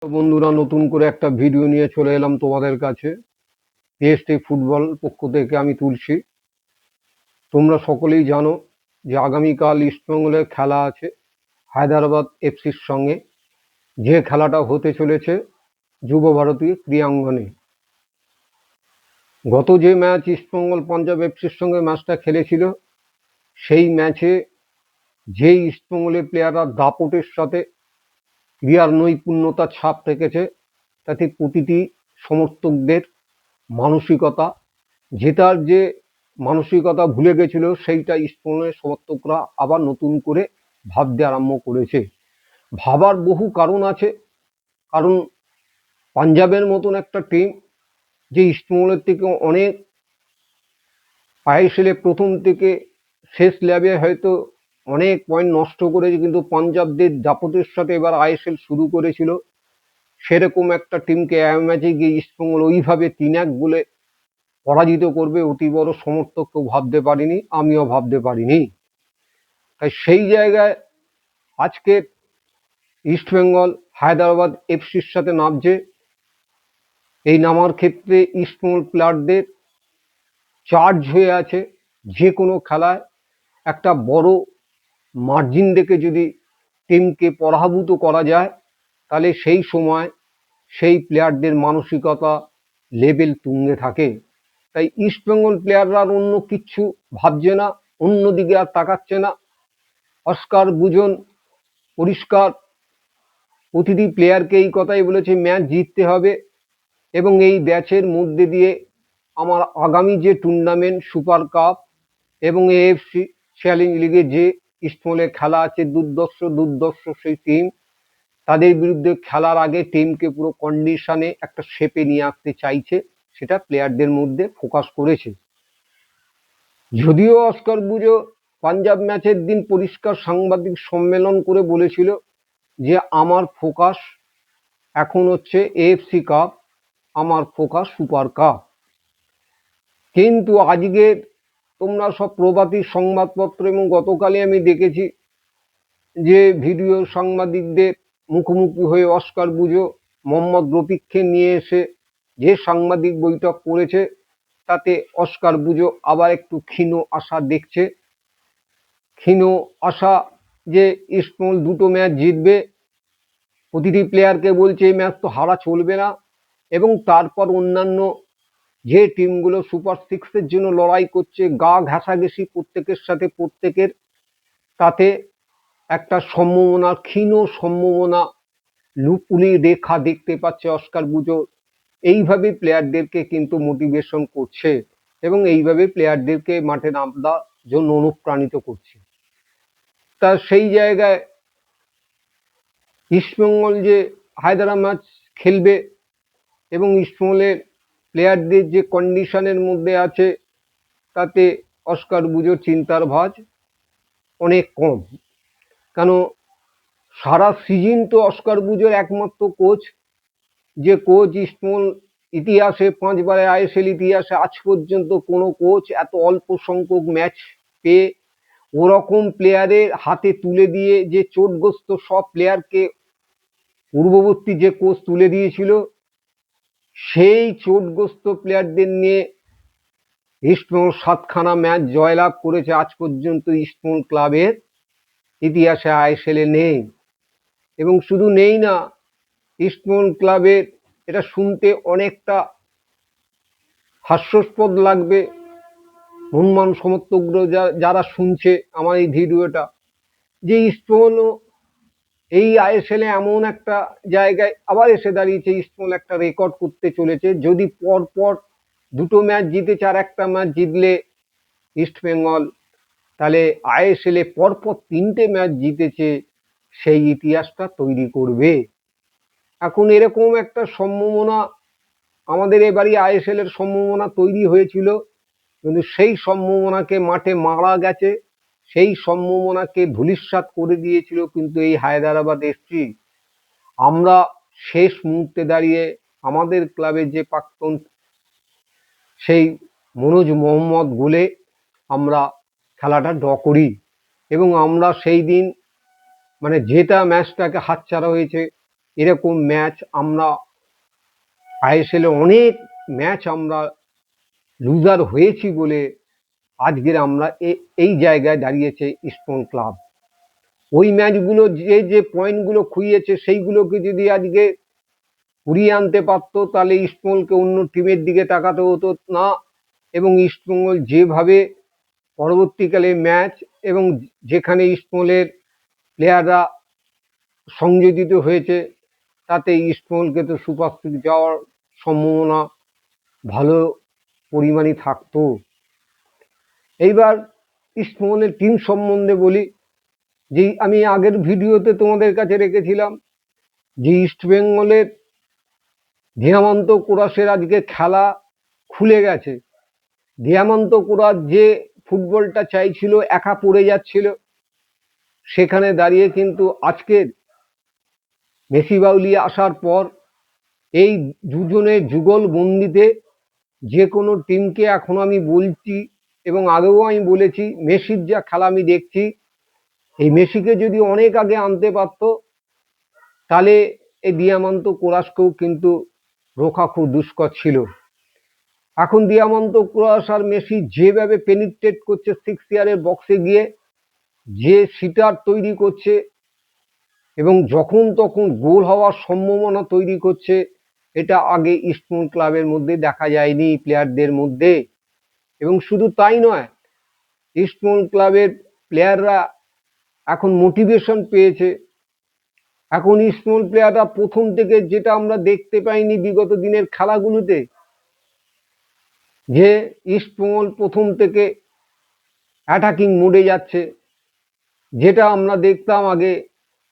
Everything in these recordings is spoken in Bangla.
তো বন্ধুরা, নতুন করে একটা ভিডিও নিয়ে চলে এলাম তোমাদের কাছে। পিএসটি ফুটবল পক্ষ থেকে আমি তুলছি। তোমরা সকলেই জানো যে আগামীকাল ইস্টবেঙ্গলের খেলা আছে হায়দ্রাবাদ এফসির সঙ্গে, যে খেলাটা হতে চলেছে যুব ভারতী ক্রীড়াঙ্গনে। গত যে ম্যাচ ইস্টবেঙ্গল পাঞ্জাব এফসির সঙ্গে ম্যাচটা খেলেছিল, সেই ম্যাচে যে ইস্টবেঙ্গলের প্লেয়াররা দাপটের সাথে ক্রীড়ার নৈপুণ্যতার ছাপ রেখেছে, তাতে প্রতিটি সমর্থকদের মানসিকতা, জেতার যে মানসিকতা ভুলে গেছিল, সেইটা ইস্টবেঙ্গলের সমর্থকরা আবার নতুন করে ভাবতে আরম্ভ করেছে। ভাবার বহু কারণ আছে। কারণ পাঞ্জাবের মতন একটা টিম, যে ইস্টবেঙ্গলের থেকে অনেক আইএসএলে প্রথম থেকে শেষ ল্যাবে হয়তো অনেক পয়েন্ট নষ্ট করেছে, কিন্তু পাঞ্জাবদের দাপটের সাথে এবার আইএসএল শুরু করেছিল। সেরকম একটা টিমকে এক ম্যাচে গিয়ে ইস্টবেঙ্গল ওইভাবে 3-1 বলে পরাজিত করবে, অতি বড় সমর্থক কেউ ভাবতে পারিনি, আমিও ভাবতে পারিনি। তাই সেই জায়গায় আজকে ইস্টবেঙ্গল হায়দ্রাবাদ এফসির সাথে নামছে। এই নামার ক্ষেত্রে ইস্টবেঙ্গল প্লেয়ারদের চার্জ হয়ে আছে, যে কোনো খেলায় একটা বড় মার্জিন দেখে যদি টিমকে পরাভূত করা যায়, তাহলে সেই সময় সেই প্লেয়ারদের মানসিকতা লেভেল তুঙ্গে থাকে। তাই ইস্টবেঙ্গল প্লেয়াররা আর অন্য কিচ্ছু ভাবছে না, অন্যদিকে আর তাকাচ্ছে না। অস্কার বুজন পরিষ্কার প্রতিটি প্লেয়ারকে এই কথাই বলেছে, ম্যাচ জিততে হবে এবং এই ম্যাচের মধ্যে দিয়ে আমার আগামী যে টুর্নামেন্ট সুপার কাপ এবং এএফসি চ্যালেঞ্জ লিগে যে ইস্টবেঙ্গলের খেলা আছে, দুর্দর্শ সেই টিম, তাদের বিরুদ্ধে খেলার আগে টিমকে পুরো কন্ডিশনে একটা শেপে নিয়ে আসতে চাইছে, সেটা প্লেয়ারদের মধ্যে ফোকাস করেছে। যদিও অস্কার বুজো পাঞ্জাব ম্যাচের দিন পরিষ্কার সাংবাদিক সম্মেলন করে বলেছিল যে আমার ফোকাস এখন হচ্ছে এএফসি কাপ, আমার ফোকাস সুপার কাপ। কিন্তু আজকে তোমরা সব প্রবাদী সংবাদপত্র এবং গতকালই আমি দেখেছি যে ভিডিও সাংবাদিকদের মুখোমুখি হয়ে অস্কার বুজো মোহাম্মদ রফিককে নিয়ে এসে যে সাংবাদিক বৈঠক করেছে, তাতে অস্কার বুজো আবার একটু ক্ষীণ আশা দেখছে। ক্ষীণ আশা যে ইস্টবেঙ্গল দুটো ম্যাচ জিতবে, প্রতিটি প্লেয়ারকে বলছে এই ম্যাচ তো হারা চলবে না। এবং তারপর অন্যান্য যে টিমগুলো সুপার সিক্সের জন্য লড়াই করছে, গা ঘেঁষাঘেঁষি প্রত্যেকের সাথে প্রত্যেকের, তাতে একটা সম্ভাবনা, ক্ষীণ সম্ভাবনা লুপুলি রেখা দেখতে পাচ্ছে অস্কার বুজো। এইভাবে প্লেয়ারদেরকে কিন্তু মোটিভেশন করছে এবং এইভাবে প্লেয়ারদেরকে মাঠে নামার জন্য অনুপ্রাণিত করছে। তা সেই জায়গায় ইস্টবেঙ্গল যে হায়দ্রাবাদ ম্যাচ খেলবে এবং ইস্টবেঙ্গলের প্লেয়ারদের যে কন্ডিশনের মধ্যে আছে, তাতে অস্কার বুজোর চিন্তার ভাঁজ অনেক কম। কেন, সারা সিজন তো অস্কার বুজোর একমাত্র কোচ, যে কোচ ইস্টবেঙ্গল ইতিহাসে 5বারে আইএসএল ইতিহাসে আজ পর্যন্ত কোনো কোচ এত অল্প সংখ্যক ম্যাচ পেয়ে ওরকম প্লেয়ারের হাতে তুলে দিয়ে, যে চোটগ্রস্ত সব প্লেয়ারকে পূর্ববর্তী যে কোচ তুলে দিয়েছিল, সেই চোটগ্রস্ত প্লেয়ারদের নিয়ে ইস্টবেঙ্গল 7খানা ম্যাচ জয়লাভ করেছে আজ পর্যন্ত ইস্টবেঙ্গল ক্লাবের ইতিহাসে, আইএসএল নেই। এবং শুধু নেই না, ইস্টবেঙ্গল ক্লাবের, এটা শুনতে অনেকটা হাস্যাস্পদ লাগবে হনুমান সমর্থকরা যারা শুনছে আমার এই ভিডিওটা, যে ইস্টবেঙ্গল এই আইএসএল এমন একটা জায়গায় আবার এসে দাঁড়িয়েছে। ইস্টবেঙ্গল একটা রেকর্ড করতে চলেছে, যদি পরপর দুটো ম্যাচ জিতেছে আর একটা ম্যাচ জিতলে ইস্টবেঙ্গল, তাহলে আইএসএল এ পরপর 3টে ম্যাচ জিতেছে, সেই ইতিহাসটা তৈরি করবে। এখন এরকম একটা সম্ভাবনা আমাদের এবারই আইএসএল এর সম্ভাবনা তৈরি হয়েছিল, কিন্তু সেই সম্ভাবনাকে মাঠে মারা গেছে, সেই সম্ভাবনাকে ধূলিসাৎ করে দিয়েছিল কিন্তু এই হায়দ্রাবাদ এফসি। আমরা শেষ মুহূর্তে দাঁড়িয়ে আমাদের ক্লাবের যে প্রাক্তন সেই মনোজ মোহাম্মদ গোলে আমরা খেলাটা ড্র করি এবং আমরা সেই দিন মানে জেতা ম্যাচটাকে হাতছাড়া হয়েছে এরকম ম্যাচ আমরা আইএসএল অনেক ম্যাচ আমরা লুজার হয়েছি বলে আজকের আমরা এই জায়গায় দাঁড়িয়েছে ইস্টবেঙ্গল ক্লাব। ওই ম্যাচগুলো যে পয়েন্টগুলো খুইয়েছে সেইগুলোকে যদি আজকে ঘুরিয়ে আনতে পারতো তাহলে ইস্টবেঙ্গলকে অন্য টিমের দিকে তাকাতে হতো না, এবং ইস্টবেঙ্গল যেভাবে পরবর্তীকালে ম্যাচ এবং যেখানে ইস্টবেঙ্গলের প্লেয়াররা সংযোজিত হয়েছে তাতে ইস্টবেঙ্গলকে তো সুপার সিক্স যাওয়ার সম্ভাবনা ভালো পরিমাণই থাকতো। এইবার ইস্টবেঙ্গলের টিম সম্বন্ধে বলি, যে আমি আগের ভিডিওতে তোমাদের কাছে রেখেছিলাম যে ইস্টবেঙ্গলের ধীরামান্ত কোরাসের আজকে খেলা খুলে গেছে। ধীরামান্ত কোরাস যে ফুটবলটা চাইছিল একা পড়ে যাচ্ছিল, সেখানে দাঁড়িয়ে কিন্তু আজকের মেসি বাউলি আসার পর এই দুজনের যুগল বন্দিতে যে কোনো টিমকে এখন আমি বলছি এবং আগেও আমি বলেছি, মেসির যা খেলা আমি দেখছি, এই মেসিকে যদি অনেক আগে আনতে পারত তাহলে এই দিয়ামান্ত কোরাসকেও কিন্তু রোখা খুব দুষ্কর ছিল। এখন দিয়ামান্ত কোরাস আর মেসি যেভাবে পেনিট্রেট করছে 6 ইয়ারের বক্সে গিয়ে, যে সিটার তৈরি করছে এবং যখন তখন গোল হওয়ার সম্ভাবনা তৈরি করছে, এটা আগে ইস্টবেঙ্গল ক্লাবের মধ্যে দেখা যায়নি প্লেয়ারদের মধ্যে। এবং শুধু তাই নয়, ইস্টবেঙ্গল ক্লাবের প্লেয়াররা এখন মোটিভেশন পেয়েছে। এখন ইস্টবেঙ্গল প্লেয়াররা প্রথম থেকে যেটা আমরা দেখতে পাইনি বিগত দিনের খেলাগুলোতে, যে ইস্টবেঙ্গল প্রথম থেকে অ্যাটাকিং মোডে যাচ্ছে, যেটা আমরা দেখতাম আগে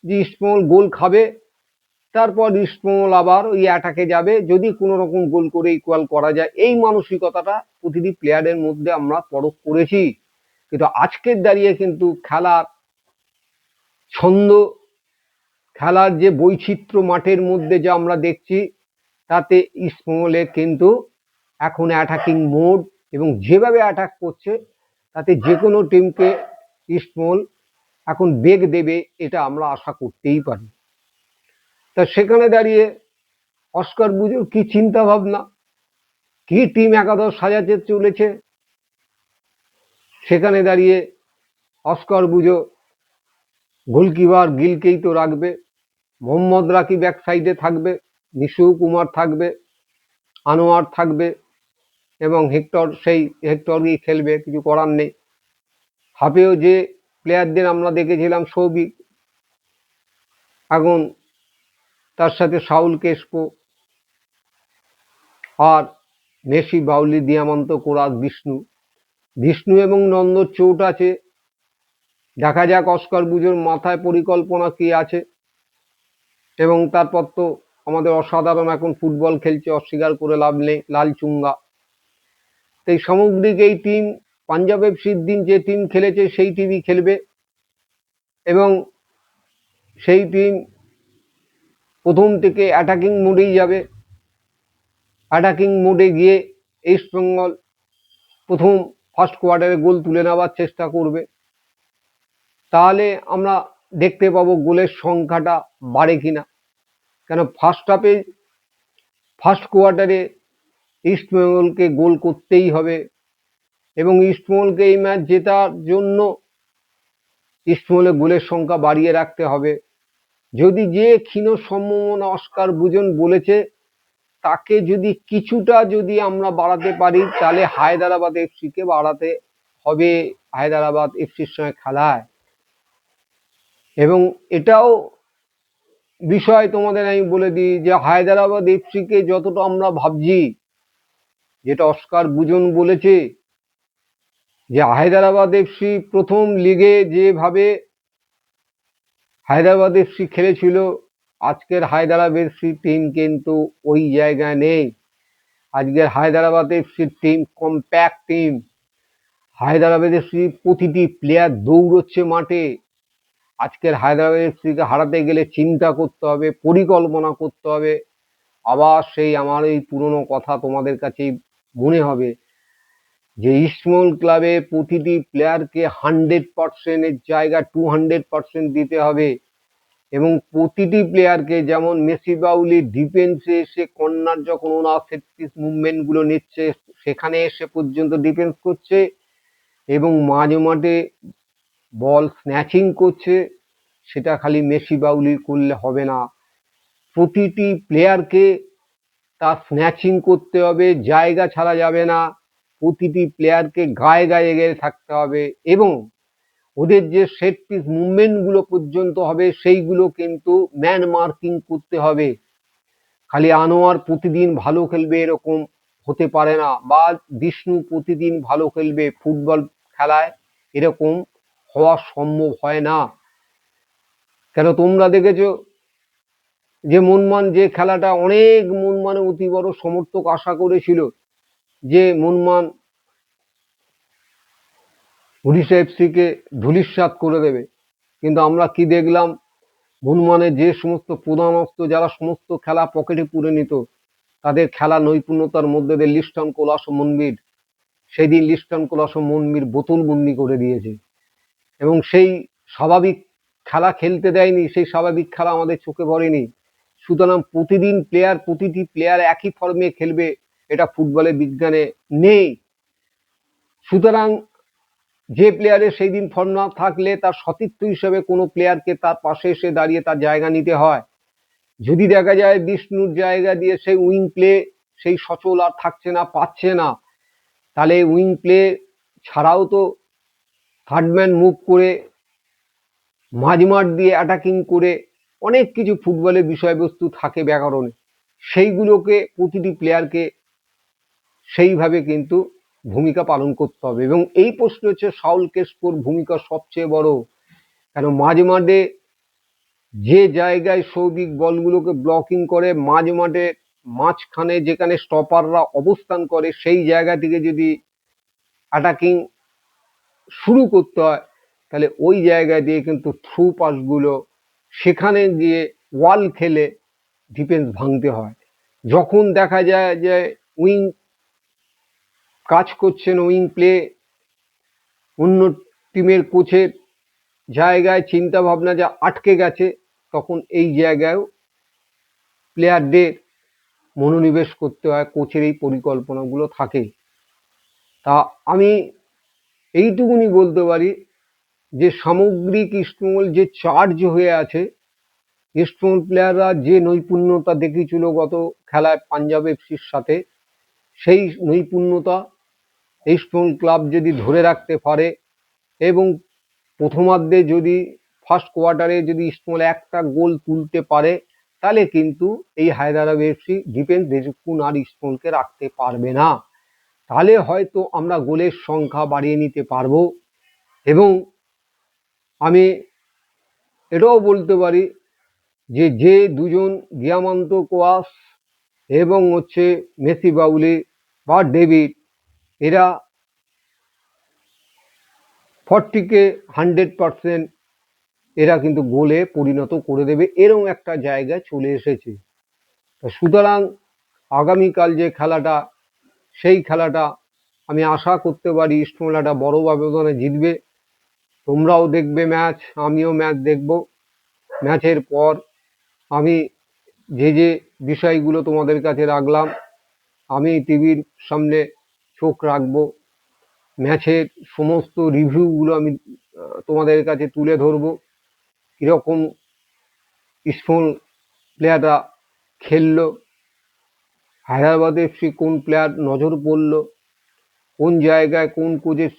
যে ইস্টবেঙ্গল গোল খাবে, তারপর ইস্টবেঙ্গল আবার ওই অ্যাটাকে যাবে, যদি কোনো রকম গোল করে ইকুয়াল করা যায়। এই মানসিকতাটা প্রতিটি প্লেয়ারের মধ্যে আমরা পরখ করেছি। কিন্তু আজকের দাঁড়িয়ে কিন্তু খেলার ছন্দ, খেলার যে বৈচিত্র্য মাঠের মধ্যে যা আমরা দেখছি, তাতে ইস্টবেঙ্গলের কিন্তু এখন অ্যাটাকিং মোড, এবং যেভাবে অ্যাটাক করছে তাতে যে কোনো টিমকে ইস্টবেঙ্গল এখন বেগ দেবে, এটা আমরা আশা করতেই পারি। তা সেখানে দাঁড়িয়ে অস্কার বুজোর কি চিন্তা ভাবনা, কি টিম একাদশ সাজাতে চলেছে, সেখানে দাঁড়িয়ে অস্কার বুজো গোলকিপার গিলকেই তো রাখবে, মোহাম্মদ রাকি ব্যাক সাইডে থাকবে, নিশু কুমার থাকবে, আনোয়ার থাকবে, এবং হেক্টরই খেলবে, কিছু করার নেই। হাফেও যে প্লেয়ারদের আমরা দেখেছিলাম, সৌভিক, এখন তার সাথে সাউল কেস্পো আর মেসি বাউলি দিয়ামান্ত কোরাস বিষ্ণু এবং নন্দর চোট আছে। দেখা যাক অস্কার বুজোর মাথায় পরিকল্পনা কি আছে, এবং তারপর তো আমাদের অসাধারণ এখন ফুটবল খেলছে, অস্বীকার করে লাভ নেই, লালচুঙ্গা। এই সামগ্রিক এই টিম পাঞ্জাব এফসির দিন যে টিম খেলেছে সেই টিমই খেলবে, এবং সেই টিম প্রথম থেকে অ্যাটাকিং মোডেই যাবে। অ্যাটাকিং মোডে গিয়ে ইস্টবেঙ্গল প্রথম ফার্স্ট কোয়ার্টারে গোল তুলে নেওয়ার চেষ্টা করবে। তাহলে আমরা দেখতে পাবো গোলের সংখ্যাটা বাড়ে কিনা, কেন ফার্স্ট হাফে ফার্স্ট কোয়ার্টারে ইস্টবেঙ্গলকে গোল করতেই হবে, এবং ইস্টবেঙ্গলকে এই ম্যাচ জেতার জন্য ইস্টবেঙ্গলের গোলের সংখ্যা বাড়িয়ে রাখতে হবে। যদি যে ক্ষীণ সম্ভাবনা অস্কার বুজন বলেছে তাকে যদি কিছুটা যদি আমরা বাড়াতে পারি, তাহলে হায়দ্রাবাদ এফসিকে বাড়াতে হবে হায়দ্রাবাদ এফসির সঙ্গে খেলায়। এবং এটাও বিষয় তোমাদের আমি বলে দিই যে হায়দ্রাবাদ এফসিকে যতটা আমরা ভাবছি, যেটা অস্কার বুজন বলেছে যে হায়দ্রাবাদ এফসি প্রথম লিগে যেভাবে হায়দ্রাবাদ এফসি খেলেছিল, আজকের হায়দ্রাবাদ এফসি টিম কিন্তু ওই জায়গায় নেই। আজকের হায়দ্রাবাদ এফসির team compact team. Hyderabad FC প্রতিটি প্লেয়ার দৌড়চ্ছে মাঠে। আজকের হায়দ্রাবাদ এফসিকে হারাতে গেলে চিন্তা করতে হবে, পরিকল্পনা করতে হবে। আবার সেই আমার এই পুরনো কথা তোমাদের কাছে মনে হবে যে ইস্টবেঙ্গল ক্লাবে প্রতিটি প্লেয়ারকে 100% জায়গা 200% দিতে হবে, এবং প্রতিটি প্লেয়ারকে, যেমন মেসি বাউলি ডিফেন্সে এসে কর্নার যখন ওনার সেট পিস মুভমেন্টগুলো নিচ্ছে সেখানে এসে পর্যন্ত ডিফেন্স করছে, এবং মাঝে মাঠে বল স্ন্যাচিং করছে, সেটা খালি মেসি বাউলি করলে হবে না। প্রতিটি প্লেয়ারকে তার স্ন্যাচিং করতে হবে, জায়গা ছাড়া যাবে না, প্রতিটি প্লেয়ারকে গায়ে গায়ে গিয়ে থাকতে হবে, এবং ওদের যে সেট পিস মুভমেন্টগুলো পর্যন্ত হবে সেইগুলো কিন্তু ম্যান মার্কিং করতে হবে। খালি আনোয়ার প্রতিদিন ভালো খেলবে এরকম হতে পারে না, বা বিষ্ণু প্রতিদিন ভালো খেলবে ফুটবল খেলায় এরকম হওয়া সম্ভব হয় না। কেন তোমরা দেখেছো যে মনমান যে খেলাটা অনেক মনমানে অতি বড় সমর্থক আশা করেছিল যে মনমান উড়িষ্যা এফসিকে ধূলিসাৎ করে দেবে, কিন্তু আমরা কি দেখলাম, মনমানের যে সমস্ত প্রধান অস্ত্র যারা সমস্ত খেলা পকেটে পুরে নিত, তাদের খেলা নৈপুণ্যতার মধ্যে দিয়ে লিস্টন কোলাস মনবীর, সেদিন লিস্টন কোলাস মনবীর বোতলবন্দি করে দিয়েছে, এবং সেই স্বাভাবিক খেলা খেলতে দেয়নি, সেই স্বাভাবিক খেলা আমাদের চোখে পড়েনি। সুতরাং প্রতিটি প্লেয়ার একই ফর্মে খেলবে এটা ফুটবলের বিজ্ঞানে নেই। সুতরাং যে প্লেয়ারের সেই দিন ফর্ম না থাকলে তার সতীর্থ হিসেবে কোনো প্লেয়ারকে তার পাশে এসে দাঁড়িয়ে তার জায়গা নিতে হয়। যদি দেখা যায় বিষ্ণুর জায়গা দিয়ে সেই উইং প্লে সেই সচল আর থাকছে না, পাচ্ছে না, তাহলে উইং প্লে ছাড়াও তো থার্ডম্যান মুভ করে মাঝমাঠ দিয়ে অ্যাটাকিং করে অনেক কিছু ফুটবলের বিষয়বস্তু থাকে ব্যাকরণে, সেইগুলোকে প্রতিটি প্লেয়ারকে সেইভাবে কিন্তু ভূমিকা পালন করতে হবে। এবং এই প্রশ্ন হচ্ছে সাউল কেস্পোর ভূমিকা সবচেয়ে বড়, কেন মাঝে মাঠে যে জায়গায় সৌভিক বলগুলোকে ব্লকিং করে মাঝে মাঠে মাঝখানে যেখানে স্টপাররা অবস্থান করে সেই জায়গা থেকে যদি অ্যাটাকিং শুরু করতে হয়, তাহলে ওই জায়গা দিয়ে কিন্তু থ্রু পাসগুলো সেখানে গিয়ে ওয়াল খেলে ডিফেন্স ভাঙতে হয়। যখন দেখা যায় যে উইং কাজ করছেন, উইং প্লে অন্য টিমের কোচের জায়গায় চিন্তা ভাবনা যা আটকে গেছে, তখন এই জায়গায় প্লেয়ারদের মনোনিবেশ করতে হয়, কোচের এই পরিকল্পনাগুলো থাকে। তা আমি এইটুকুনি বলতে পারি যে সামগ্রিক ইস্টবেঙ্গল যে চার্জ হয়ে আছে, ইস্টবেঙ্গল প্লেয়াররা যে নৈপুণ্যতা দেখিয়েছিল গত খেলায় পাঞ্জাব এফসির সাথে, সেই নৈপুণ্যতা ইস্টবেঙ্গল ক্লাব যদি ধরে রাখতে পারে এবং প্রথমার্ধে যদি ফার্স্ট কোয়ার্টারে যদি ইস্টবেঙ্গল একটা গোল তুলতে পারে, তাহলে কিন্তু এই হায়দ্রাবাদ এফসি ডিফেন্স বেশিক্ষণ আর ইস্টবেঙ্গলকে রাখতে পারবে না। তাহলে হয়তো আমরা গোলের সংখ্যা বাড়িয়ে নিতে পারবো। এবং আমি এটাও বলতে পারি যে যে দুজন গিয়ামান্ত কোয়াস এবং হচ্ছে মেসি বাউলি বা ডেভিড, এরা 40কে 100% এরা কিন্তু গোলে পরিণত করে দেবে, এরকম একটা জায়গায় চলে এসেছে। সুতরাং আগামীকাল যে খেলাটা, সেই খেলাটা আমি আশা করতে পারি ইস্টবেঙ্গল একটা বড় ব্যবধানে জিতবে। তোমরাও দেখবে ম্যাচ, আমিও ম্যাচ দেখব। ম্যাচের পর আমি যে যে বিষয়গুলো তোমাদের কাছে রাখলাম, আমি টিভির সামনে চোখ রাখবো, ম্যাচের সমস্ত রিভিউগুলো আমি তোমাদের কাছে তুলে ধরবো, কীরকম ইস্টবেঙ্গল প্লেয়াররা খেললো, হায়দ্রাবাদ এফসি কোন প্লেয়ার নজর পড়লো, কোন জায়গায় কোন কোচের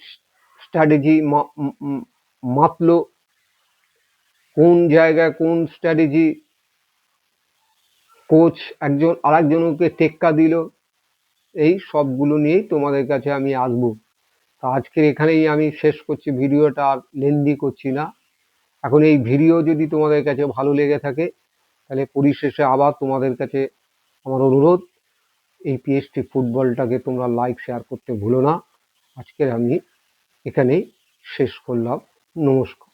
স্ট্র্যাটেজি মাতলো, কোন জায়গায় কোন স্ট্র্যাটেজি কোচ একজন আরেকজনকে টেক্কা দিল, এই সবগুলো নিয়েই তোমাদের কাছে আমি আসবো। তা আজকের এখানেই আমি শেষ করছি ভিডিওটা, আর লেন্দি করছি না। এখন এই ভিডিও যদি তোমাদের কাছে ভালো লেগে থাকে, তাহলে পরিশেষে আবার তোমাদের কাছে আমার অনুরোধ, এই পিএসটি ফুটবলটাকে তোমরা লাইক শেয়ার করতে ভুলো না। আজকের আমি এখানেই শেষ করলাম। নমস্কার।